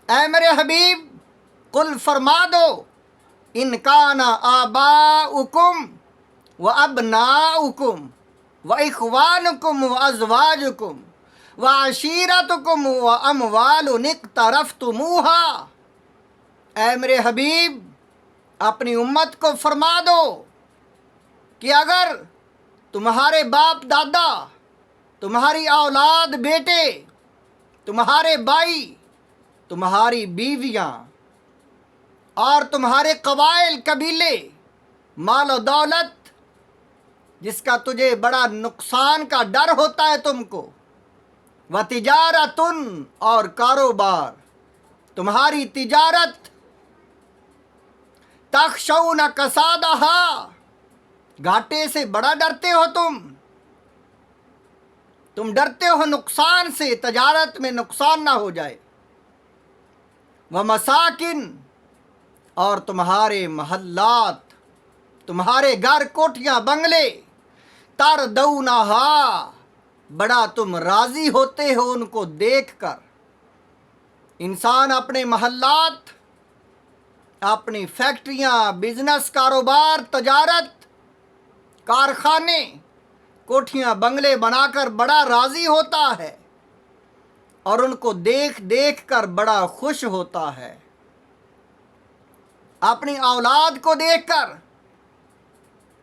اے میرے حبیب قل فرما دو ان کان آباؤکم و ابناؤکم و اخوانکم و ازواجکم و عشیرتکم و اموال اقترفتموہا۔ اے میرے حبیب اپنی امت کو فرما دو کہ اگر تمہارے باپ دادا، تمہاری اولاد بیٹے، تمہارے بھائی، تمہاری بیویاں اور تمہارے قبائل قبیلے، مال و دولت جس کا تجھے بڑا نقصان کا ڈر ہوتا ہے تم کو، و تجارتن اور کاروبار، تمہاری تجارت، تخشون کسادہا گھاٹے سے بڑا ڈرتے ہو تم ڈرتے ہو نقصان سے، تجارت میں نقصان نہ ہو جائے، ومساکن اور تمہارے محلات، تمہارے گھر، کوٹھیاں، بنگلے، تردونہا بڑا تم راضی ہوتے ہو ان کو دیکھ کر۔ انسان اپنے محلات، اپنی فیکٹریاں، بزنس، کاروبار، تجارت، کارخانے، کوٹھیاں، بنگلے بنا کر بڑا راضی ہوتا ہے اور ان کو دیکھ دیکھ کر بڑا خوش ہوتا ہے۔ اپنی اولاد کو دیکھ کر،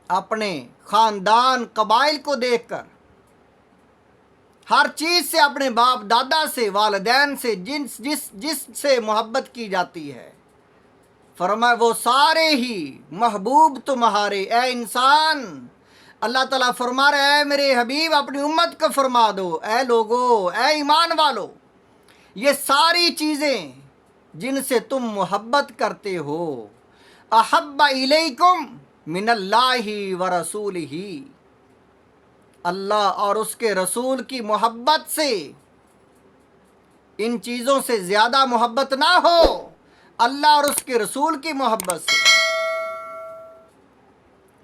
اپنے خاندان، قبائل کو دیکھ کر، ہر چیز سے، اپنے باپ دادا سے، والدین سے، جس سے محبت کی جاتی ہے، فرمایا وہ سارے ہی محبوب تمہارے۔ اے انسان، اللہ تعالیٰ فرما رہے اے میرے حبیب اپنی امت کو فرما دو، اے لوگو، اے ایمان والو، یہ ساری چیزیں جن سے تم محبت کرتے ہو، احب الیکم من اللہ ورسولہ، اللہ اور اس کے رسول کی محبت سے، ان چیزوں سے زیادہ محبت نہ ہو، اللہ اور اس کے رسول کی محبت سے۔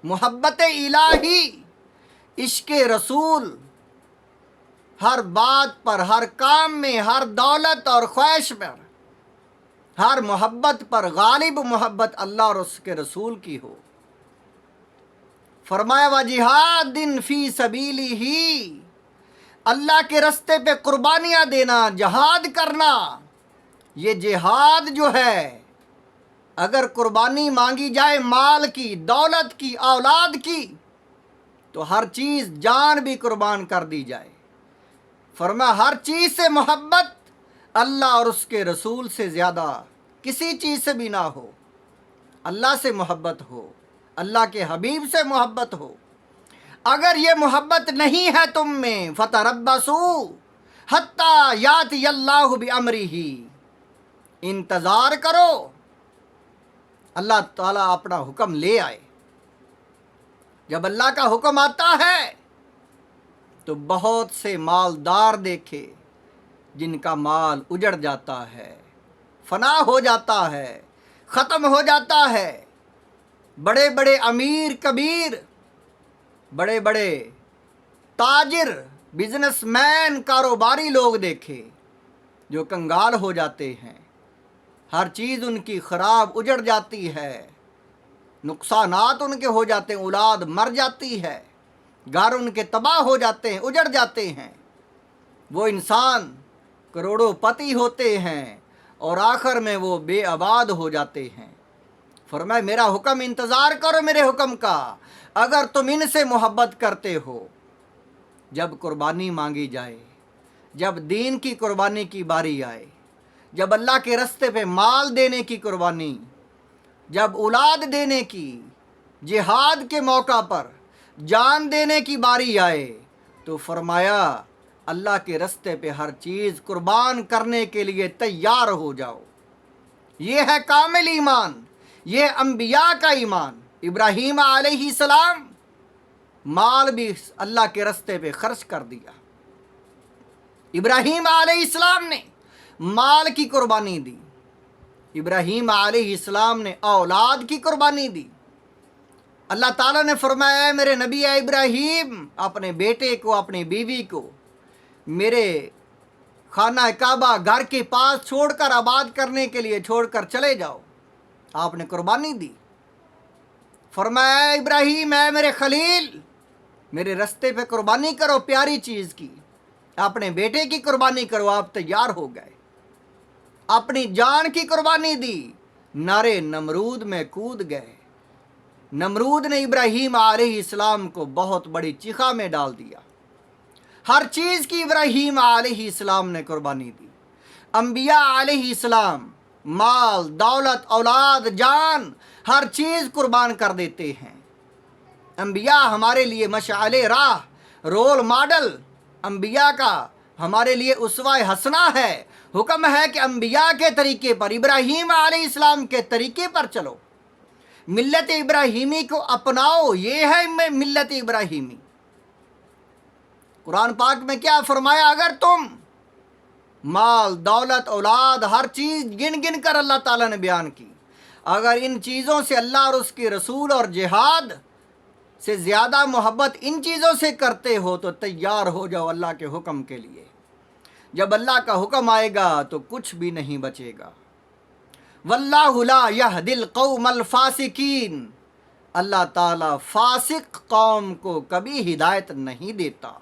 محبت الہی، عشق رسول، ہر بات پر، ہر کام میں، ہر دولت اور خواہش پر، ہر محبت پر غالب محبت اللہ اور اس کے رسول کی ہو۔ فرمایا وجہاد فی سبیلہ، اللہ کے رستے پہ قربانیاں دینا، جہاد کرنا۔ یہ جہاد جو ہے، اگر قربانی مانگی جائے مال کی، دولت کی، اولاد کی، تو ہر چیز، جان بھی قربان کر دی جائے۔ فرمایا ہر چیز سے محبت اللہ اور اس کے رسول سے زیادہ کسی چیز سے بھی نہ ہو۔ اللہ سے محبت ہو، اللہ کے حبیب سے محبت ہو۔ اگر یہ محبت نہیں ہے تم میں، فتربصوا حتی یاتی اللہ بامرہ، انتظار کرو اللہ تعالیٰ اپنا حکم لے آئے۔ جب اللہ کا حکم آتا ہے تو بہت سے مالدار دیکھے جن کا مال اجڑ جاتا ہے، فنا ہو جاتا ہے، ختم ہو جاتا ہے۔ بڑے بڑے امیر کبیر، بڑے بڑے تاجر، بزنس مین، کاروباری لوگ دیکھے جو کنگال ہو جاتے ہیں، ہر چیز ان کی خراب اجڑ جاتی ہے، نقصانات ان کے ہو جاتے ہیں، اولاد مر جاتی ہے، گھر ان کے تباہ ہو جاتے ہیں، اجڑ جاتے ہیں۔ وہ انسان کروڑوں پتی ہوتے ہیں اور آخر میں وہ بے آباد ہو جاتے ہیں۔ فرمایا میرا حکم انتظار کرو میرے حکم کا، اگر تم ان سے محبت کرتے ہو۔ جب قربانی مانگی جائے، جب دین کی قربانی کی باری آئے، جب اللہ کے رستے پہ مال دینے کی قربانی، جب اولاد دینے کی، جہاد کے موقع پر جان دینے کی باری آئے، تو فرمایا اللہ کے رستے پہ ہر چیز قربان کرنے کے لیے تیار ہو جاؤ۔ یہ ہے کامل ایمان، یہ انبیاء کا ایمان۔ ابراہیم علیہ السلام مال بھی اللہ کے رستے پہ خرچ کر دیا۔ ابراہیم علیہ السلام نے مال کی قربانی دی، ابراہیم علیہ السلام نے اولاد کی قربانی دی۔ اللہ تعالیٰ نے فرمایا اے میرے نبی اے ابراہیم، اپنے بیٹے کو، اپنی بیوی کو میرے خانہ کعبہ گھر کے پاس چھوڑ کر آباد کرنے کے لیے چھوڑ کر چلے جاؤ، آپ نے قربانی دی۔ فرمایا اے ابراہیم، اے میرے خلیل، میرے رستے پہ قربانی کرو پیاری چیز کی، اپنے بیٹے کی قربانی کرو۔ آپ تیار ہو گئے، اپنی جان کی قربانی دی، نارے نمرود میں کود گئے۔ نمرود نے ابراہیم علیہ السلام کو بہت بڑی چیخا میں ڈال دیا۔ ہر چیز کی ابراہیم علیہ السلام نے قربانی دی۔ انبیاء علیہ السلام مال، دولت، اولاد، جان، ہر چیز قربان کر دیتے ہیں۔ انبیاء ہمارے لیے مشعل راہ، رول ماڈل انبیاء کا ہمارے لیے اسوہ حسنہ ہے۔ حکم ہے کہ انبیاء کے طریقے پر، ابراہیم علیہ السلام کے طریقے پر چلو، ملت ابراہیمی کو اپناؤ۔ یہ ہے ملت ابراہیمی۔ قرآن پاک میں کیا فرمایا؟ اگر تم مال، دولت، اولاد، ہر چیز گن گن کر اللہ تعالیٰ نے بیان کی، اگر ان چیزوں سے اللہ اور اس کے رسول اور جہاد سے زیادہ محبت ان چیزوں سے کرتے ہو تو تیار ہو جاؤ اللہ کے حکم کے لیے۔ جب اللہ کا حکم آئے گا تو کچھ بھی نہیں بچے گا۔ واللہ لا یہدی القوم الفاسقین، اللہ تعالیٰ فاسق قوم کو کبھی ہدایت نہیں دیتا۔